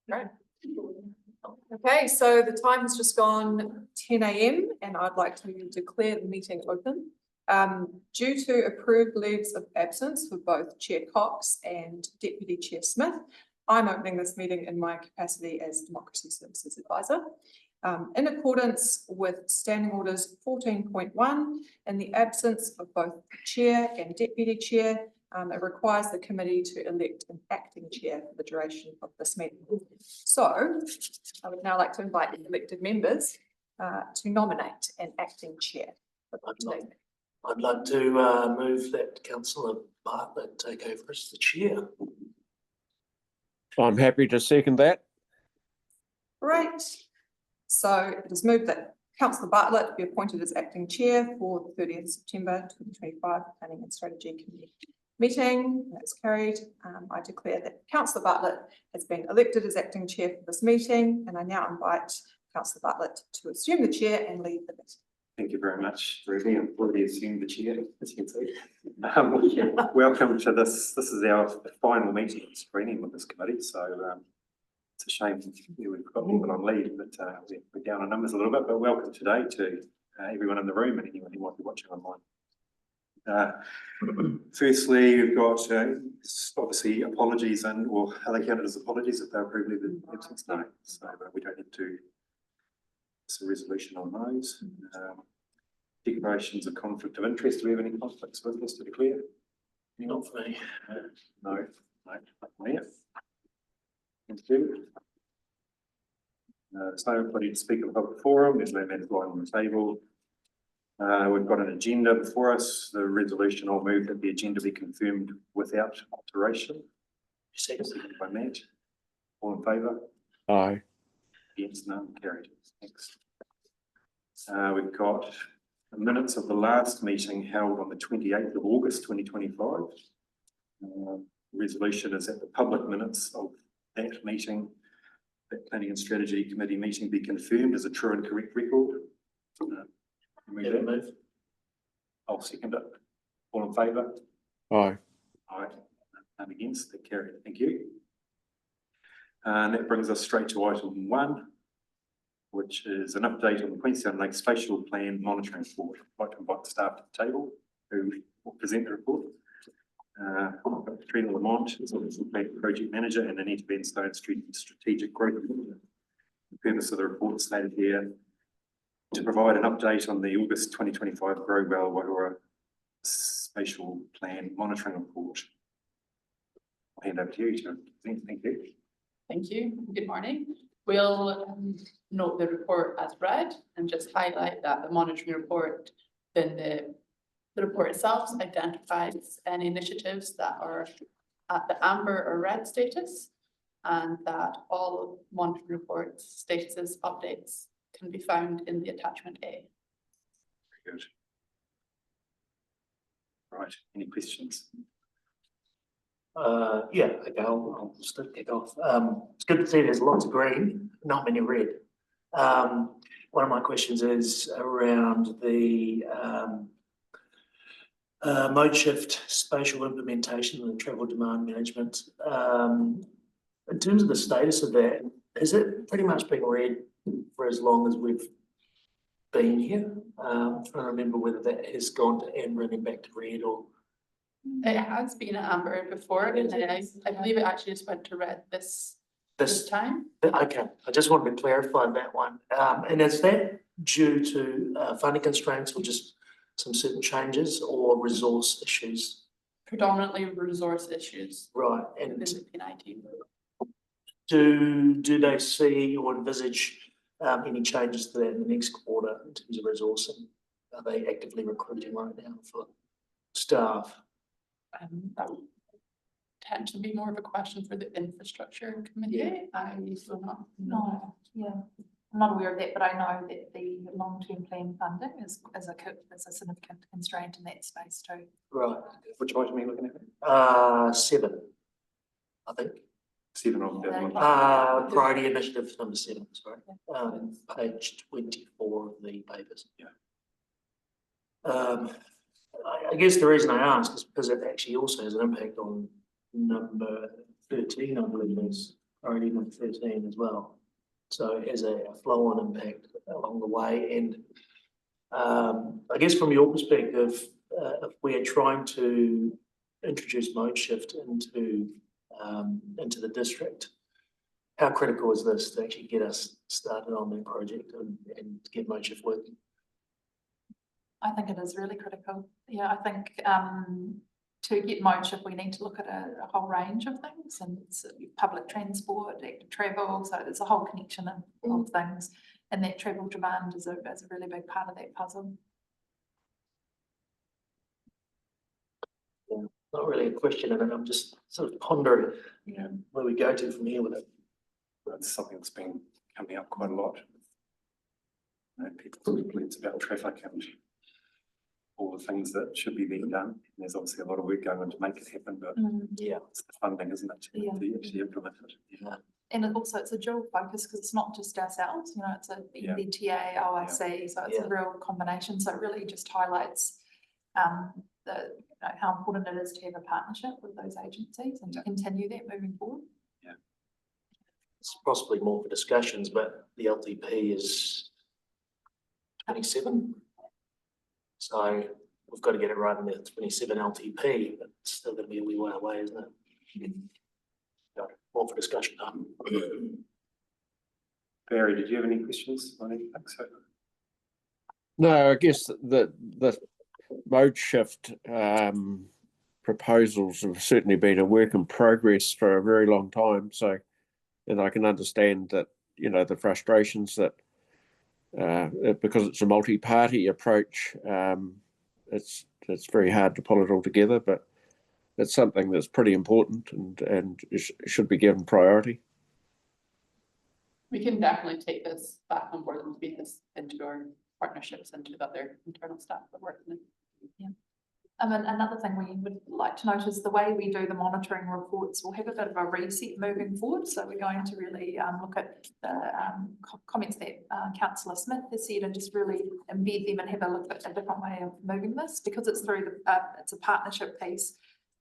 Great. Okay, so the time has just gone 10 a.m. and I'd like to declare the meeting open. Due to approved leaves of absence for both Chair Cox and Deputy Chair Smith, I'm opening this meeting in my capacity as Democracy Services Advisor. In accordance with Standing Orders 14.1, in the absence of both the Chair and Deputy Chair, it requires the committee to elect an acting chair for the duration of this meeting. So I would now like to invite the elected members to nominate an acting chair for the meeting. I'd like to move that Councillor Bartlett take over as the chair. I'm happy to second that. Great. So it is moved that Councillor Bartlett be appointed as acting chair for the 30th September 2025 Planning and Strategy Committee meeting. That's carried. I declare that Councillor Bartlett has been elected as acting chair for this meeting, and I now invite Councillor Bartlett to assume the chair and lead the meeting. Thank you very much, Ruby. I've already assumed the chair, as you can see. Welcome to this. This is our final meeting of screening with this committee, so it's a shame we've got people on leave, but we're down on numbers a little bit. But welcome today to everyone in the room and anyone who might be watching online. Firstly, we've got obviously apologies, and or are they counted as apologies if they're approved leave of absence? No, so we don't need to. It's a resolution on those. Declarations of conflict of interest. Do we have any conflicts with us to declare? Not for me. No, not for me. Thank you. There's nobody to speak at the public forum. There's no matters lying on the table. We've got an agenda before us. The resolution will move that the agenda be confirmed without alteration. Seconded by Matt. All in favour? Aye. Against, none, carried. Next. We've got the minutes of the last meeting held on the 28th of August 2025. Resolution is that the public minutes of that meeting, that Planning and Strategy Committee meeting, be confirmed as a true and correct record. Move. I'll second it. All in favour? Aye. Aye. None against, that carried. Thank you. And that brings us straight to item 1, which is an update on the Queenstown Lake Spatial Plan Monitoring Report. I'd like to invite the staff to the table who will present the report. Katrina Lamont is the project manager and Anita Benstone, strategic growth. The purpose of the report stated here to provide an update on the August 2025 Grow Well Waiora Spatial Plan Monitoring Report. I'll hand over to you to present. Thank you. Thank you. Good morning. We'll note the report as read and just highlight that the monitoring report, then the report itself identifies any initiatives that are at the amber or red status, and that all monitoring reports, statuses, updates can be found in the attachment A. Very good. Right. Any questions? Yeah, okay, I'll start it off. It's good to see there's lots of green, not many red. One of my questions is around the mode shift spatial implementation and travel demand management. In terms of the status of that, has it pretty much been red for as long as we've been here? I'm trying to remember whether that has gone to amber and then back to red, or It has been at amber before, and then I believe it actually just went to red this time. Okay, I just wanted to clarify that one. And is that due to funding constraints or just some certain changes or resource issues? Predominantly resource issues. Right, and Within the PNIT. do they see or envisage any changes to that in the next quarter in terms of resourcing? Are they actively recruiting right now for staff? That would tend to be more of a question for the infrastructure committee. Yeah. I do not know. No, yeah, I'm not aware of that, but I know that the long-term plan funding is a significant constraint in that space too. Right. Which item are you looking at? 7, I think. 7 of the Priority initiative number 7, sorry. Page 24 of the papers. Yeah. I guess the reason I ask is because it actually also has an impact on number 13, I believe, is priority number 13 as well. So as a flow-on impact along the way. And I guess from your perspective, if we are trying to introduce mode shift into the district, how critical is this to actually get us started on that project and get mode shift working? I think it is really critical. Yeah, I think to get mode shift, we need to look at a whole range of things, and it's public transport, active travel, so there's a whole connection of things, and that travel demand is a really big part of that puzzle. Yeah, not really a question, and I'm just sort of pondering, where we go to from here with it. That's something that's been coming up quite a lot. People's complaints about traffic and all the things that should be being done. And there's obviously a lot of work going on to make it happen, but Yeah. it's the funding, isn't it, to actually implement it. Yeah. And also it's a dual focus because it's not just ourselves, it's a Yeah. NDTA, OIC, so it's a real combination. So it really just highlights how important it is to have a partnership with those agencies and to continue that moving forward. It's possibly more for discussions, but the LTP is 27. So we've got to get it right in the 27 LTP, but it's still going to be a wee way away, isn't it? More for discussion time. Barry, did you have any questions on anything? So No, I guess the mode shift proposals have certainly been a work in progress for a very long time. So, and I can understand that, the frustrations that because it's a multi-party approach, it's very hard to pull it all together, but it's something that's pretty important and should be given priority. We can definitely take this back on board and feed this into our partnerships and to the other internal staff that work in it. And another thing we would like to note is the way we do the monitoring reports will have a bit of a reset moving forward. So we're going to really look at the comments that Councillor Smith has said and just really embed them and have a look at a different way of moving this, because it's through it's a partnership piece.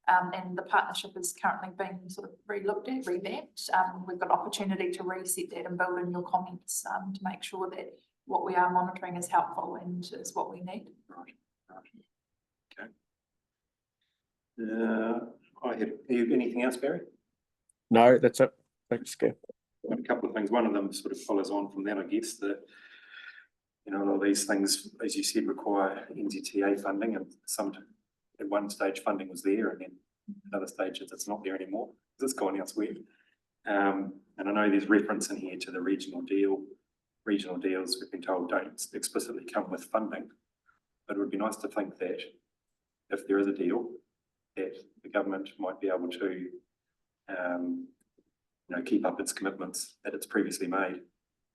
And the partnership is currently being sort of re-looked at, revamped. We've got opportunity to reset that and build in your comments to make sure that what we are monitoring is helpful and is what we need. Right. Okay. Have you anything else, Barry? No, that's it. Thanks, Gav. A couple of things. One of them sort of follows on from that, I guess, that a lot of these things, as you said, require NZTA funding, and some at one stage funding was there, and then at other stages it's not there anymore because it's gone elsewhere. And I know there's reference in here to the regional deal. Regional deals, we've been told, don't explicitly come with funding, but it would be nice to think that if there is a deal, that the government might be able to keep up its commitments that it's previously made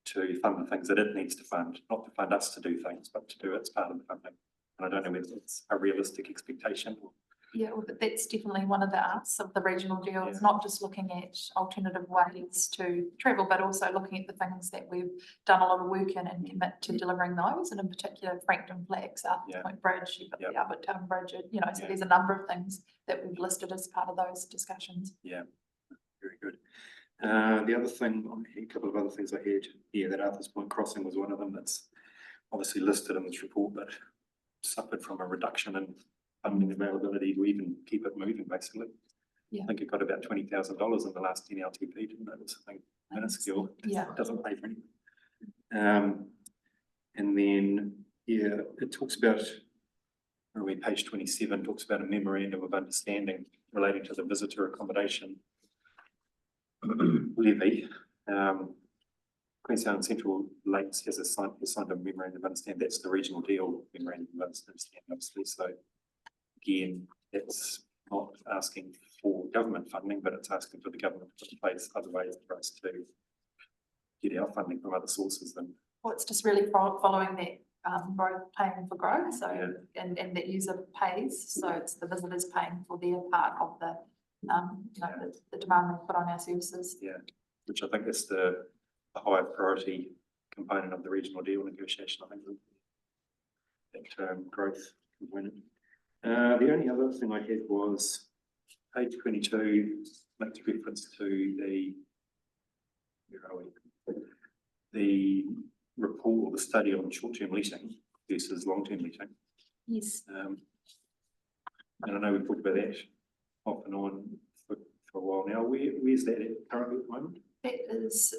to fund the things that it needs to fund, not to fund us to do things, but to do its part of the funding. And I don't know whether it's a realistic expectation. Yeah, well, that's definitely one of the asks of the regional deal. It's not just looking at alternative ways to travel, but also looking at the things that we've done a lot of work in and commit to delivering those. And in particular, Frankton Flag, South Point Bridge, you've got the Albert Town Bridge, so there's a number of things that we've listed as part of those discussions. Yeah, very good. The other thing, a couple of other things I had here, that Arthur's Point crossing was one of them that's obviously listed in this report, but suffered from a reduction in funding availability to even keep it moving, basically. I think it got about $20,000 in the last 10 LTP, didn't it? It's something minuscule. It doesn't pay for anything. And then, it talks about, page 27 talks about a memorandum of understanding relating to the visitor accommodation levy. Queenstown Central Lakes has signed a memorandum of understanding. That's the regional deal memorandum of understanding, obviously. So again, it's not asking for government funding, but it's asking for the government to place other ways for us to get our funding from other sources. Well, it's just really following that growth, paying for growth. So and that user pays. So it's the visitors paying for their part of the the demand they put on our services. Yeah, which I think is the higher priority component of the regional deal negotiation. I think that growth component. The only other thing I had was page 22 makes reference to the Where are we? The report or the study on short-term leasing versus long-term leasing. Yes. And I know we've talked about that off and on for a while now. Where's that at currently at the moment? That is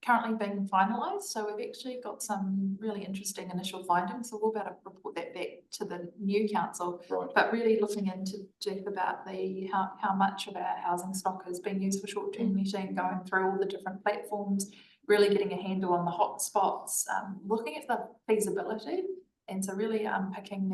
currently being finalised, so we've actually got some really interesting initial findings, so we'll be able to report that back to the new council. Right. But really looking into Jeff about the how much of our housing stock is being used for short-term leasing, going through all the different platforms, really getting a handle on the hot spots, looking at the feasibility. And so really unpicking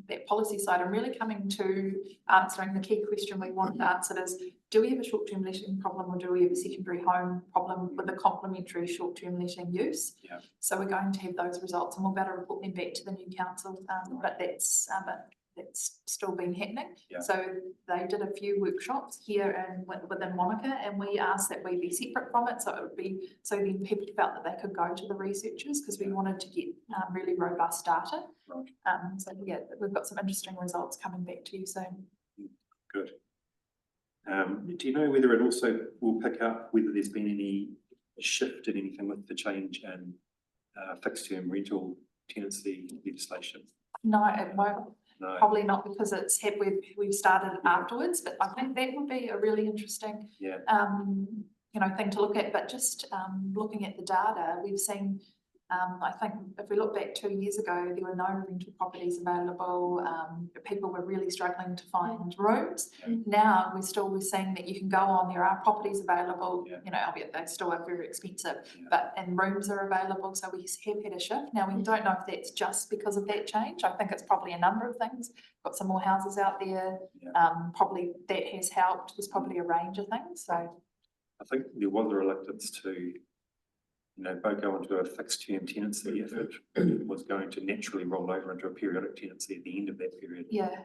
that policy side and really coming to answering the key question we want answered is, do we have a short-term letting problem or do we have a secondary home problem with a complementary short-term letting use? Yeah. So we're going to have those results and we'll be able to report them back to the new council, but that's still been happening. Yeah. So they did a few workshops here and within Wanaka, and we asked that we be separate from it. So it would be, so then people felt that they could go to the researchers because we wanted to get really robust data. Right. So yeah, we've got some interesting results coming back to you soon. Good. Do you know whether it also will pick up whether there's been any shift in anything with the change in fixed term rental tenancy legislation? No, it won't. No. Probably not, because we've started afterwards, but I think that would be a really interesting Yeah. Thing to look at. But just looking at the data, we've seen, I think if we look back 2 years ago, there were no rental properties available. People were really struggling to find rooms. Yeah. Now we're seeing that you can go on, there are properties available, Yeah. albeit they still are very expensive, Yeah. and rooms are available. So we have had a shift. Now we don't know if that's just because of that change. I think it's probably a number of things. Got some more houses out there. Yeah. Probably that has helped. There's probably a range of things. So I think there was a reluctance to, both go into a fixed term tenancy if it was going to naturally roll over into a periodic tenancy at the end of that period. yeah,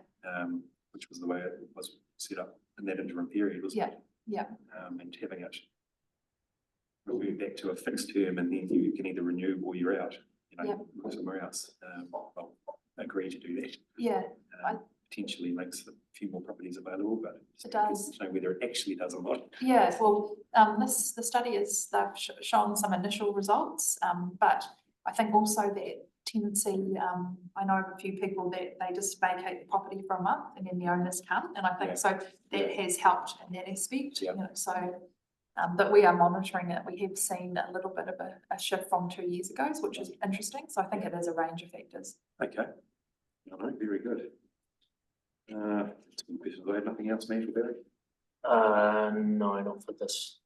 Which was the way it was set up in that interim period, wasn't it? yeah. And having it moving back to a fixed term and then you can either renew or you're out, go somewhere else. I'll agree to do that. Yeah, Potentially makes a few more properties available, but It does. I don't know whether it actually does or not. yeah. Well, the study they've shown some initial results, but I think also that tenancy, I know of a few people that they just vacate the property for a month and then the owners come, and I think Yeah. so that has helped in that aspect. Yeah. So that we are monitoring it. We have seen a little bit of a shift from 2 years ago, which is interesting. So I think it is a range of factors. Okay. All right, very good. Some questions. I have nothing else, Matt or Barry? No, not for this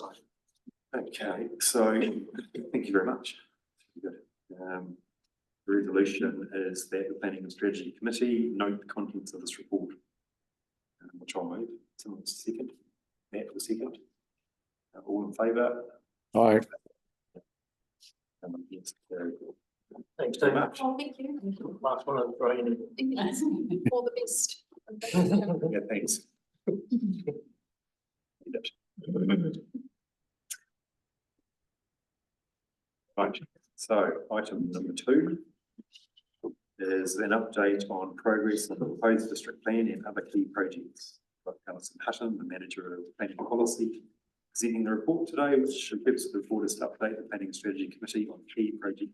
item. Okay, so thank you very much. Very good. The resolution is that the Planning and Strategy Committee note the contents of this report, which I'll move. Someone's second. Matt was second. All in favour? Aye. Yes, very good. Thanks very much. Oh, thank you. Last one of throwing in. Yes, all the best. Yeah, thanks. Right, so item number 2 is an update on progress on the proposed district plan and other key projects. Got Alison Hutton, the manager of planning policy, presenting the report today, which the purpose of the report is to update the planning strategy committee on key project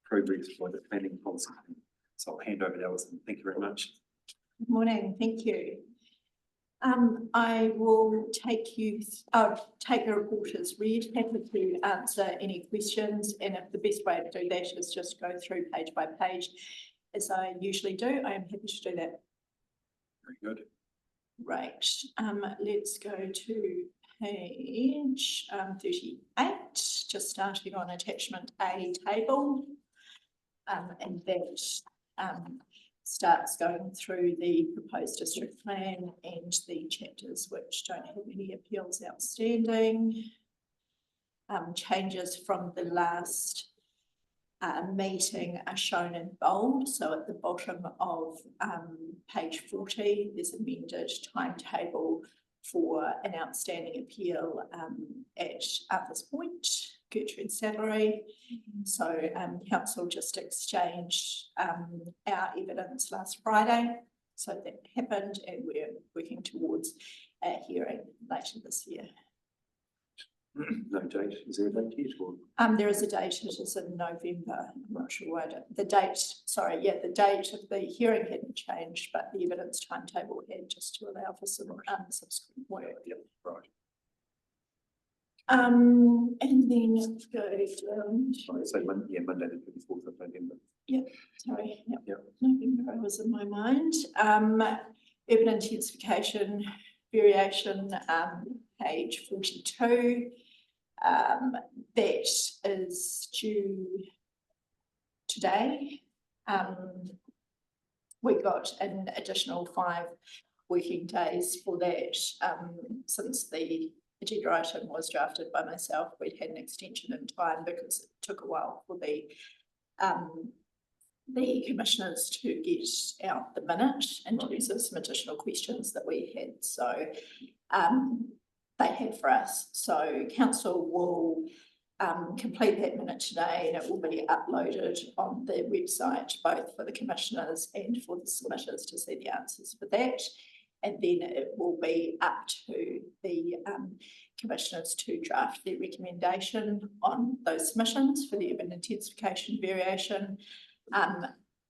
progress by the planning policy. So I'll hand over to Alison. Thank you very much. Good morning, thank you. I will take the report as read, happy to answer any questions, and if the best way to do that is just go through page by page, as I usually do, I am happy to do that. Very good. Right, let's go to page 38, just starting on attachment A table. And that starts going through the proposed district plan and the chapters which don't have any appeals outstanding. Changes from the last meeting are shown in bold. So at the bottom of page 40, there's amended timetable for an outstanding appeal at Arthur's Point, Gertrude Salary. So council just exchanged our evidence last Friday. So that happened, and we're working towards a hearing later this year. No date, is there a date yet or? There is a date, it is in November, I'm not sure why, the date, sorry, yeah, the date of the hearing hadn't changed, but the evidence timetable had, just to allow for some, subsequent work. Yep, right. And then go down. So Monday the 24th of November. Sorry, yep. Yep. November was in my mind. Urban intensification variation, page 42. That is due today. We got an additional 5 working days for that, since the agenda item was drafted by myself. We'd had an extension in time because it took a while for the commissioners to get out the minute and to answer some additional questions that we had. So they had for us. So council will complete that minute today, and it will be uploaded on the website, both for the commissioners and for the submitters to see the answers for that. And then it will be up to the commissioners to draft their recommendation on those submissions for the urban intensification variation.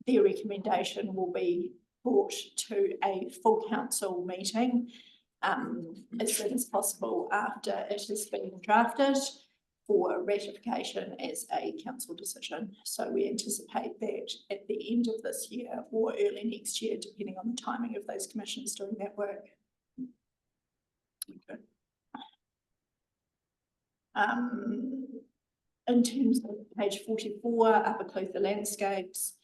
Their recommendation will be brought to a full council meeting as soon as possible after it has been drafted for ratification as a council decision. So we anticipate that at the end of this year or early next year, depending on the timing of those commissions doing that work. Okay. In terms of page 44, Upper Clutha Landscapes,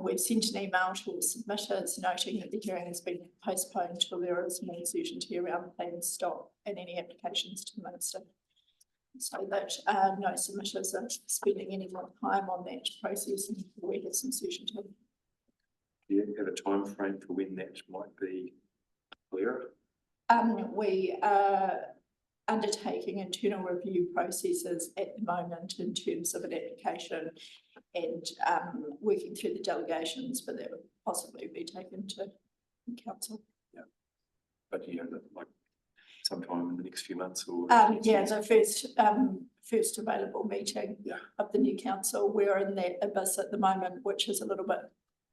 we've sent an email to all submitters noting that the hearing has been postponed until there is more certainty around plan stop and any applications to the minister, so that no submitters are spending any more time on that process and we have some certainty. Do you have a time frame for when that might be clearer? We are undertaking internal review processes at the moment in terms of an application and working through the delegations, but that would possibly be taken to council. Yeah, but you have like sometime in the next few months or? Yeah, the first available meeting of the new council. We're in that abyss at the moment, which is a little bit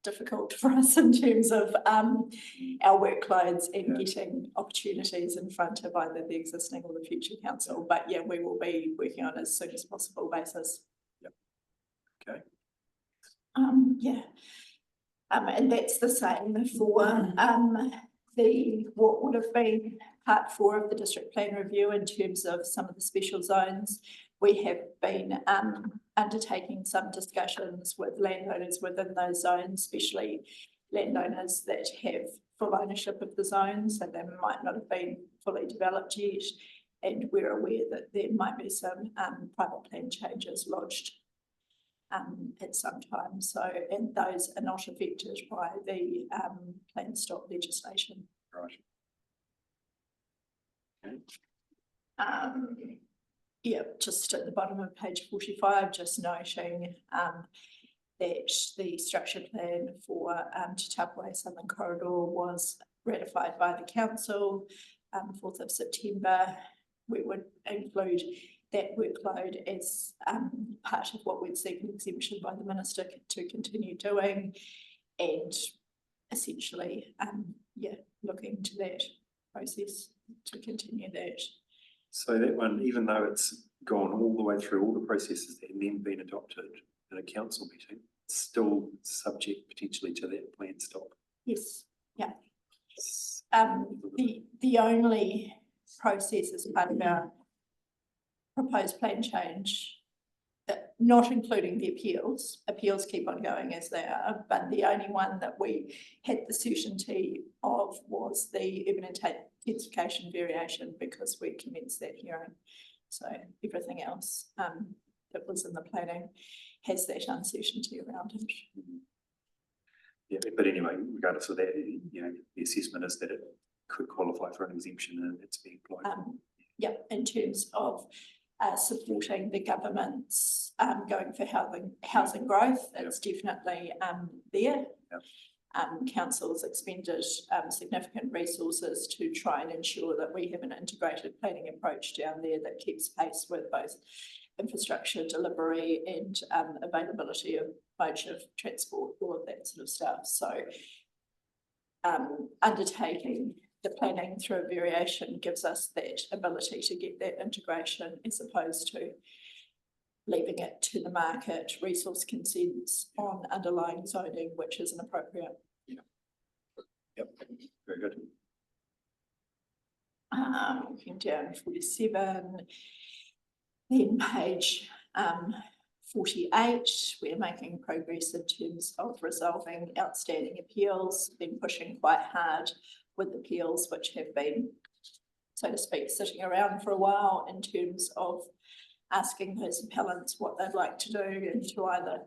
difficult for us in terms of our workloads and getting opportunities in front of either the existing or the future council. But yeah, we will be working on as soon as possible basis. Yep. Okay. And that's the same for what would have been part 4 of the district plan review in terms of some of the special zones. We have been undertaking some discussions with landowners within those zones, especially landowners that have full ownership of the zones, so they might not have been fully developed yet. And we're aware that there might be some private plan changes lodged at some time. So, and those are not affected by the plan stop legislation. Right. Okay. Yeah, just at the bottom of page 45, just noting that the structure plan for Te Tapawai Southern Corridor was ratified by the council 4th of September. We would include that workload as part of what we'd seek an exemption by the minister to continue doing, and essentially, looking to that process to continue that. So that one, even though it's gone all the way through all the processes that have then been adopted in a council meeting, it's still subject potentially to that plan stop. Yes, yeah. The only process as part of our proposed plan change, not including the appeals keep on going as they are, but the only one that we had the certainty of was the urban intensification variation, because we commenced that hearing. So everything else that was in the planning has that uncertainty around it. Yeah, but anyway, regardless of that, the assessment is that it could qualify for an exemption and it's being applied. Yeah, in terms of supporting the government's going for housing growth, it's definitely there. Yep. council's expended significant resources to try and ensure that we have an integrated planning approach down there that keeps pace with both infrastructure delivery and availability of mode of transport, all of that sort of stuff. So undertaking the planning through a variation gives us that ability to get that integration as opposed to leaving it to the market resource consents on underlying zoning, which is inappropriate. Yep, very good. Looking down 47, then page 48, we're making progress in terms of resolving outstanding appeals, been pushing quite hard with appeals which have been, so to speak, sitting around for a while in terms of asking those appellants what they'd like to do and to either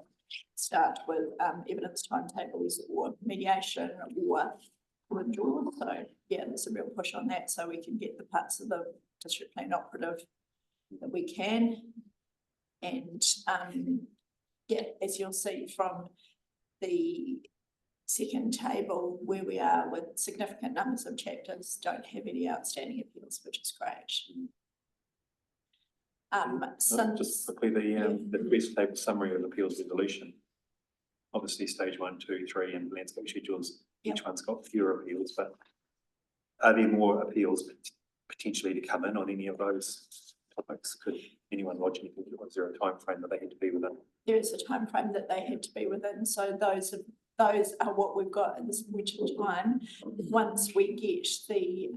start with evidence timetables or mediation or withdraw. So yeah, there's a real push on that so we can get the parts of the district plan operative that we can. And yeah, as you'll see from the second table, where we are with significant numbers of chapters don't have any outstanding appeals, which is great. Just quickly, the first table summary of appeals resolution. Obviously, stage 1, 2, 3 and landscape schedules, each one's got fewer appeals, but are there more appeals potentially to come in on any of those topics? Could anyone lodge anything? Was there a time frame that they had to be within? There is a time frame that they had to be within, so those are what we've got in this winter time. Once we get the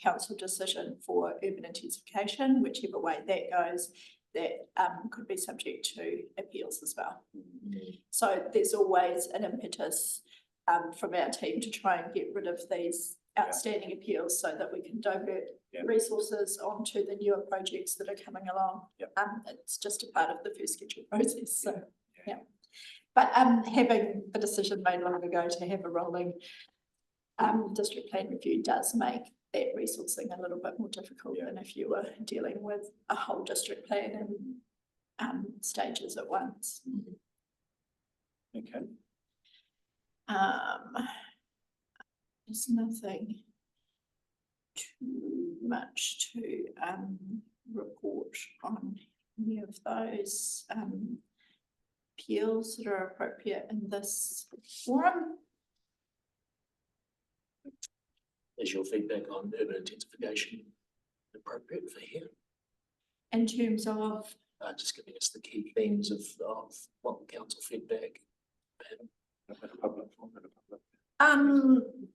council decision for urban intensification, whichever way that goes, that could be subject to appeals as well. So there's always an impetus from our team to try and get rid of these outstanding appeals so that we can divert resources onto the newer projects that are coming along. It's just a part of the first schedule process. So yeah. But having the decision made long ago to have a rolling district plan review does make that resourcing a little bit more difficult than if you were dealing with a whole district plan in stages at once. Okay. There's nothing too much to report on any of those appeals that are appropriate in this forum. Is your feedback on urban intensification appropriate for here? In terms of? Just giving us the key themes of what council feedback.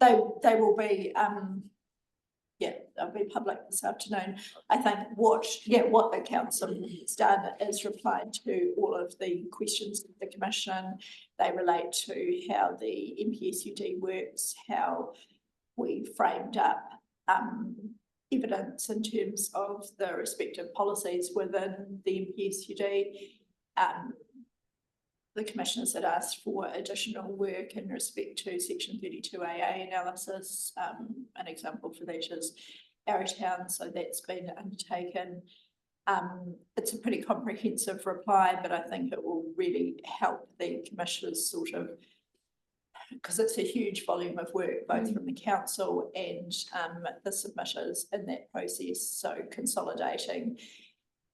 They will be they'll be public this afternoon. I think what the council has done is replied to all of the questions of the commission. They relate to how the MPSUD works, how we framed up evidence in terms of the respective policies within the MPSUD. The commissioners had asked for additional work in respect to section 32AA analysis. An example for that is Arrowtown, so that's been undertaken. It's a pretty comprehensive reply, but I think it will really help the commissioners sort of, because it's a huge volume of work, both from the council and the submitters in that process. So consolidating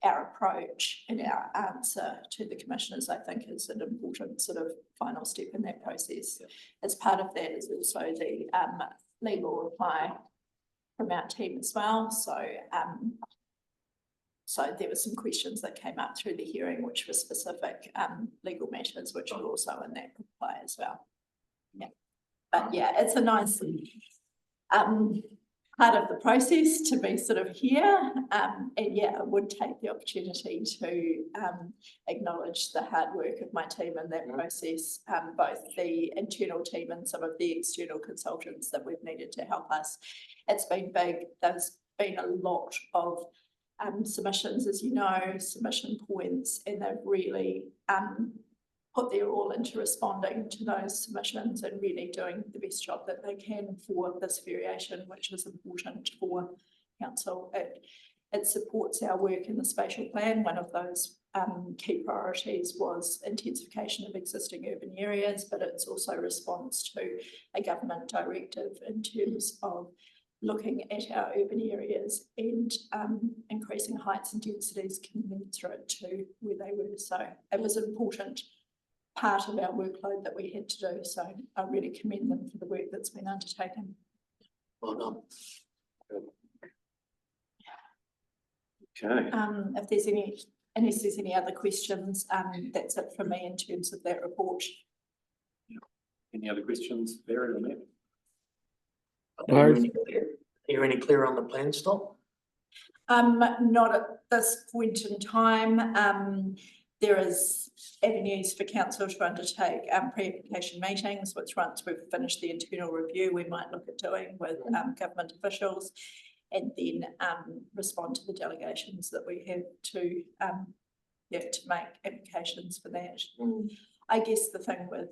our approach and our answer to the commissioners, I think, is an important sort of final step in that process. As part of that is also the legal reply from our team as well. So so there were some questions that came up through the hearing which were specific legal matters, which are also in that reply as well. But it's a nice part of the process to be sort of here. And I would take the opportunity to acknowledge the hard work of my team in that process, both the internal team and some of the external consultants that we've needed to help us. It's been big. There's been a lot of submissions, as you know, submission points, and they've really put their all into responding to those submissions and really doing the best job that they can for this variation, which is important for council. it supports our work in the spatial plan. One of those key priorities was intensification of existing urban areas, but it's also response to a government directive in terms of looking at our urban areas and increasing heights and densities commensurate to where they were. So it was an important part of our workload that we had to do. So I really commend them for the work that's been undertaken. Well done. Okay, If there's unless there's any other questions, that's it from me in terms of that report. any other questions, Barry, on that? Are you any clearer on the plan stop? Not at this point in time. There is avenues for council to undertake pre-application meetings, which once we've finished the internal review, we might look at doing with government officials, and then respond to the delegations that we have to make applications for that. I guess the thing with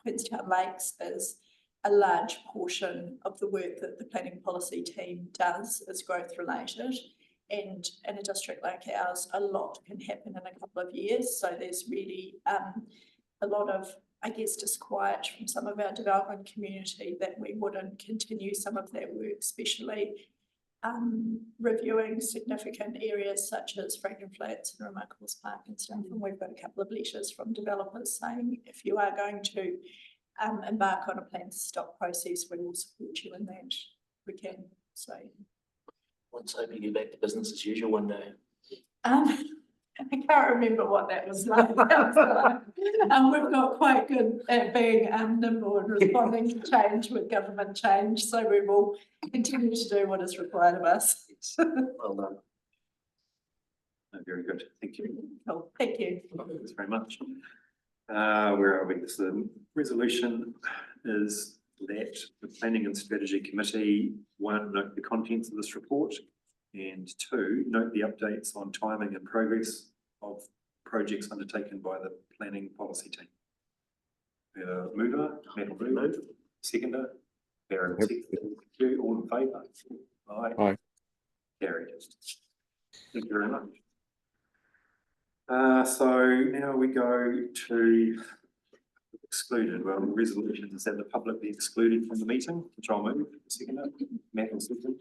Queenstown Lakes is a large portion of the work that the planning policy team does is growth related. And in a district like ours, a lot can happen in a couple of years. So there's really a lot of, I guess, disquiet from some of our development community that we wouldn't continue some of that work, especially reviewing significant areas such as Franklin Flats and Remarkables Park and stuff. And we've got a couple of letters from developers saying, if you are going to embark on a plan to stop process, we will support you in that. We can. So Let's hope you get back to business as usual one day. I can't remember what that was like. We've got quite good at being nimble and responding to change with government change, so we will continue to do what is required of us. Well done. Very good, thank you. Cool. Thank you. Thanks very much. Where are we? This resolution is that the Planning and Strategy Committee, 1, note the contents of this report, and 2, note the updates on timing and progress of projects undertaken by the planning policy team. Mover, Metal move, seconder, Barry, seconder. All in favour? Aye. Aye. Carried. Thank you very much. So now we go to excluded. Well, the resolution is that the public be excluded from the meeting, which I'll move. Second, Matt will second.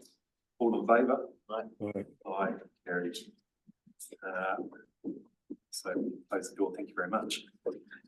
All in favour? Aye. Aye, carried. So close the door. Thank you very much.